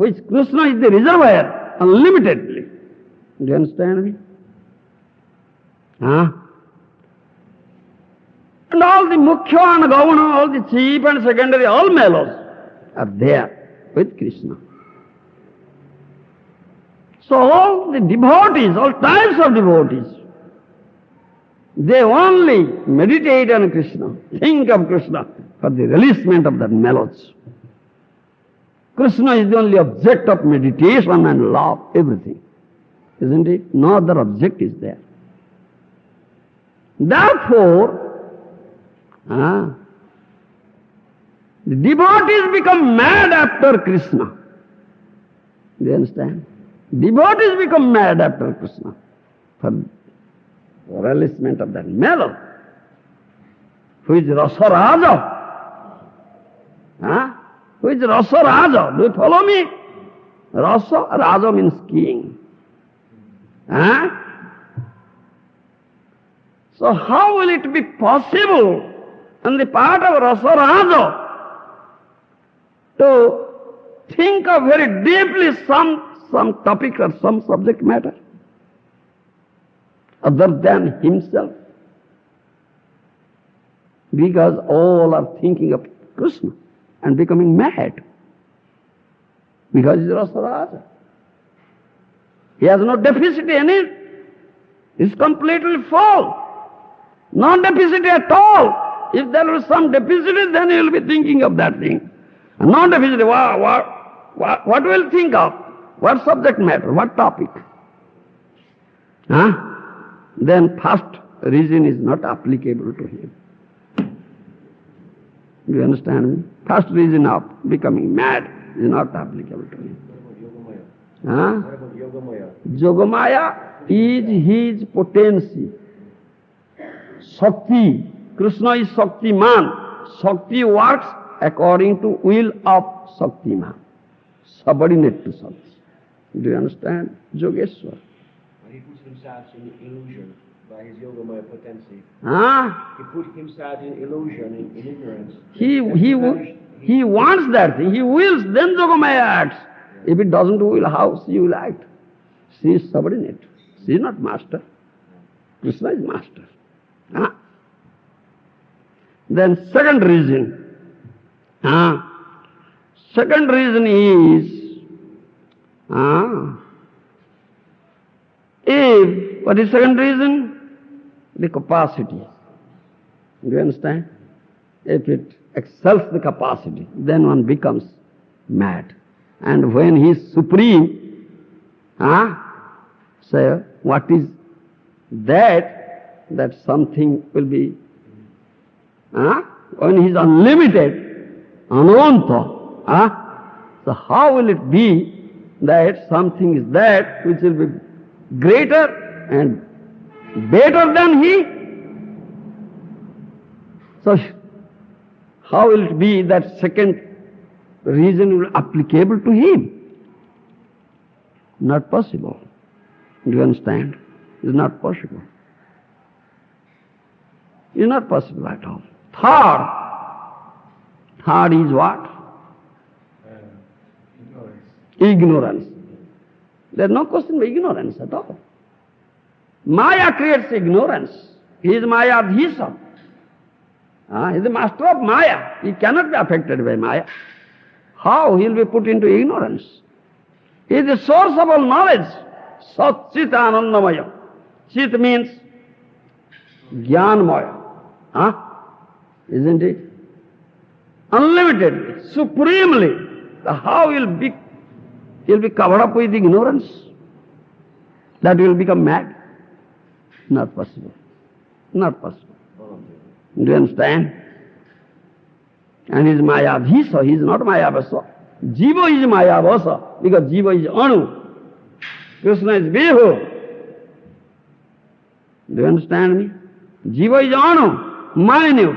which Kṛṣṇa is the reservoir unlimitedly. Do you understand me? Huh? And all the Mukhya and Govana, all the chief and secondary, all mellows are there with Kṛṣṇa. So all the devotees, all types of devotees, they only meditate on Kṛṣṇa, think of Kṛṣṇa for the releasement of that mellows. Kṛṣṇa is the only object of meditation and love, everything. Isn't it? No other object is there. Therefore, the devotees become mad after Kṛṣṇa. Do you understand? Devotees become mad after Kṛṣṇa for releasement of that mellow, who is Rasa Raja. Who is Rasa Raja? Do you follow me? Rasa Raja means king. So how will it be possible on the part of Rasa Raja to think of very deeply some topic or some subject matter other than himself? Because all are thinking of Kṛṣṇa and becoming mad. Because he is Rasa Raja. He has no deficit in it. He is completely full. No deficit at all. If there was some deficit, then he will be thinking of that thing. And no deficit, what will think of? What subject matter? What topic? Then first reason is not applicable to him. Do you understand me? First reason of becoming mad is not applicable to him. What about Yogamaya? Yogamaya is his potency. Shakti. Kṛṣṇa is Shaktiman. Shakti works according to will of Shaktiman. Subordinate to Shakti. Do you understand? Yogeshwar. He puts himself in illusion by his Yogamaya potency. He put himself in illusion, in ignorance. He wants that thing. He wills, then Yogamaya acts. If it doesn't will, how she will act? She is subordinate. She is not master. Kṛṣṇa is master. Then second reason. Second reason is, what is second reason? The capacity. Do you understand? If it excels the capacity, then one becomes mad. And when he is supreme, say, what is that? That something will be, when he is unlimited, ananta, so how will it be that something is that which will be greater and better than he? So how will it be that second reason will be applicable to him? Not possible. Do you understand? It's not possible. It's not possible at all. Third is what? Ignorance. There's no question of ignorance at all. Maya creates ignorance. He is Maya Adhisa. He is the master of Maya. He cannot be affected by Maya. How he will be put into ignorance? He is the source of all knowledge. Sat Chit Anandamaya. Chit means Jnanmaya. Isn't it? Unlimitedly, supremely. How he will be covered up with ignorance? That will become mad? Not possible. Not possible. Do you understand? And he is Maya Adhisa, he is not Maya Vasa. Jiva is Maya Vasa, because Jiva is Anu. Kṛṣṇa is Vibhu. Do you understand me? Jiva is Anu, minute.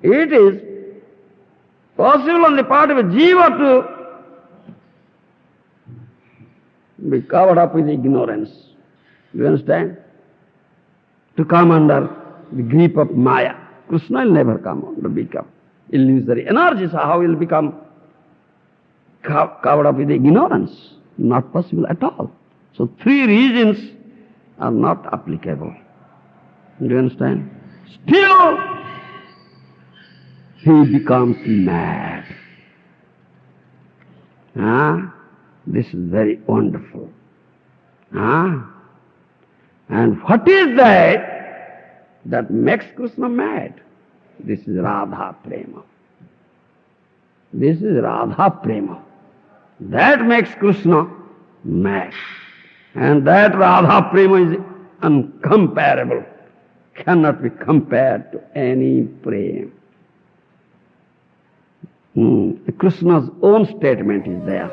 It is possible on the part of a Jiva to be covered up with ignorance. Do you understand? To come under the grip of Maya. Kṛṣṇa will never come under become illusory energy. So how will become covered up with ignorance. Not possible at all. So three reasons are not applicable. Do you understand? Still, he becomes mad. This is very wonderful. And what is that makes Kṛṣṇa mad? This is Radha Prema. This is Radha Prema. That makes Kṛṣṇa mad. And that Radha Prema is uncomparable. Cannot be compared to any prema. Kṛṣṇa's own statement is there.